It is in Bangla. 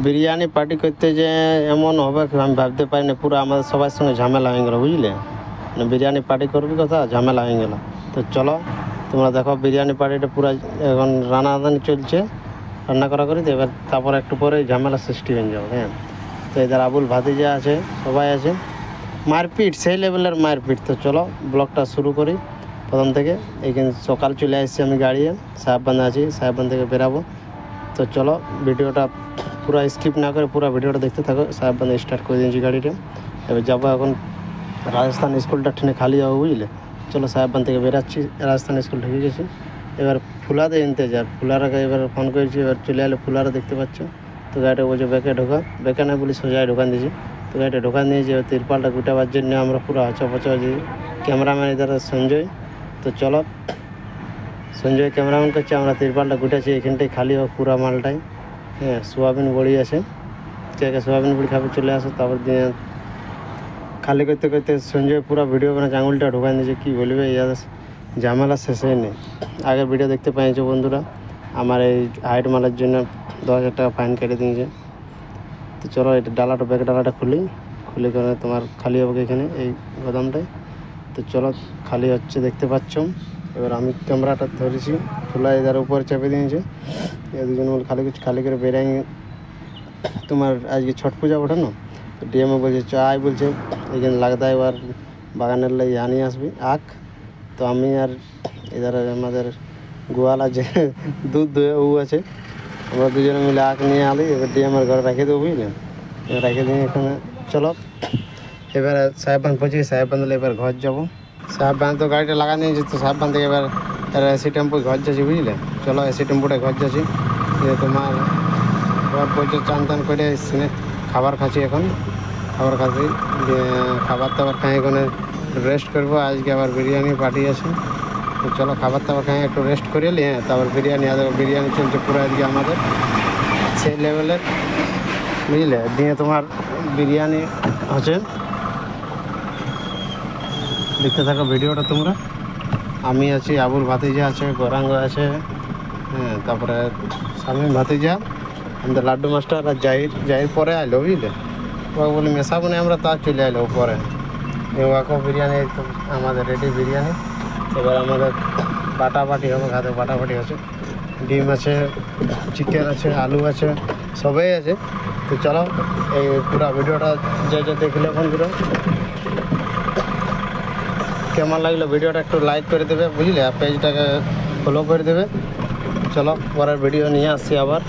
বিরিয়ানি পার্টি করতে যে এমন হবে আমি ভাবতে পারি না, পুরো আমাদের সবার সঙ্গে ঝামেলা হয়ে গেলো বুঝলে। মানে বিরিয়ানি পার্টি করবি কথা ঝামেলা হয়ে গেল। তো চলো তোমরা দেখো বিরিয়ানি পার্টিটা পুরো এখন রান্নাদানি চলছে, রান্না করা করি তো এবার তারপর একটু পরে ঝামেলা সৃষ্টি হয়ে যাবে। হ্যাঁ, তো এদের আবুল ভাতিজা আছে, সবাই আছে, মারপিট সেই লেভেলের মারপিট। তো চলো ব্লগটা শুরু করি প্রথম থেকে। এইখানে সকাল চলে আসছি আমি গাড়িয়ে, সাহেববান্ধ আছি, সাহেববান্ধ থেকে বেরাবো। তো চলো ভিডিওটা পুরো স্কিপ না করে পুরো ভিডিওটা দেখতে থাকো। সাহেববান্ধ স্টার্ট করে দিয়েছি গাড়িটা, এবার যাবো এখন রাজস্থান স্কুলটা ট্রেনে খালি যাবো বুঝলে। চলো সাহেববান্ধ থেকে বেরাচ্ছি, রাজস্থান স্কুল ঢুকে গেছি। এবার ফুলাতে ইন্তজার, ফুলারাকে এবার ফোন করেছি, এবার চলে এলে ফুলারা দেখতে পাচ্ছ। তো গাড়িটা বলছে ব্যাকে ঢোকা, ব্যাকে না বলি সোজায় ঢোকান দিয়েছি। তো গাড়িটা ঢোকান দিয়েছি, এবার তিরপালটা গুটাবার জন্য আমরা পুরো হচপচ হয়েছি। ক্যামেরাম্যান এদের সঞ্জয়। তো চলো সঞ্জয় ক্যামেরাম্যান করছে, আমরা তিরপালটা গুটাচ্ছি, এখানটাই খালি হোক পুরো মালটাই। হ্যাঁ, সোয়াবিন বড়ি আছে, কে সোয়াবিন বড়ি খাবে চলে আসো। তারপর দিয়ে খালি করতে করতে সঞ্জয় পুরো ভিডিও বানাচ্ছে, আঙুলটা ঢোকান দিয়েছে, কী বলবে ইয়ার ঝামেলা শেষে নেই। আগের ভিডিও দেখতে পেয়েছো বন্ধুরা, আমার এই হাইট মালার জন্য 10,000 টাকা ফাইন কেটে দিয়েছে। তো চলো এটা ডালাটা ব্যাগ ডালাটা খুলে করে তোমার খালি হবে এখানে এই গোদামটায়। তো চলো খালি হচ্ছে দেখতে পাচ্ছ। এবার আমি ক্যামেরাটা ধরেছি, খোলা এদের উপরে চেপে দিয়েছে, এ দুজন খালি করে বেরাই। তোমার আজকে ছট পূজা ওঠে না, তো ডিএমও বলছে চাই, বলছে এখানে লাগতে এবার বাগানের লাই আনিয়ে আসবি আখ। তো আমি আর এদের আমাদের গোয়াল আছে দুধ দয়ে ও আছে, আমরা দুজনে মিলে আখ নিয়ে আলি, এবার ডিএমের ঘরে রেখে দেবো বুঝলেন। এবার রেখে দিয়ে এখানে চলো এবার সাহেববান্ধ পৌঁছে, সাহেববান্ধ এবার ঘর যাবো। সাহেববান্ধ তো গাড়িটা লাগা নিয়েছে, তো সাহেববান্ধ থেকে এবার এসি টেম্পো ঘর যাচ্ছি বুঝলে। চলো এসি টেম্পোটা ঘর যাচ্ছি। তোমার ঘর পৌঁছে চান টান করে সিনে খাবার খাচ্ছি, এখন খাবার খাচ্ছি, খাবার দাবার খাই এখানে রেস্ট করবো। আজকে আবার বিরিয়ানি পার্টি আছে, তো চলো খাবার দাবার খাই একটু রেস্ট করে এলি। হ্যাঁ, তারপর বিরিয়ানি চলছে পুরো আজকে আমাদের সেই লেভেলের বুঝলে। দিয়ে তোমার বিরিয়ানি আছে, দেখতে থাকো ভিডিওটা তোমরা। আমি আছি, আবুল ভাতিজা আছে, গৌরাঙ্গ আছে, হ্যাঁ, তারপরে স্বামী ভাতিজা, আমাদের লাড্ডু মাস্টার আর জাহির পরে আইলো বুঝলে। ও বলে মেশাবো না আমরা, তার চলে আইলো পরে। ওয়াকো বিরিয়ানি তো আমাদের রেডি বিরিয়ানি। এবার আমাদের বাটাবাটি হবে, খাতে বাটাবাটি আছে, ডিম আছে, চিকেন আছে, আলু আছে, সবাই আছে। তো চলো এই পুরো ভিডিওটা যে দেখলে বন্ধুরা, কেমন লাগলো ভিডিওটা একটু লাইক করে দেবে বুঝলে, আর পেজটাকে ফলো করে দেবে। চলো পরের ভিডিও নিয়ে আসছি আবার।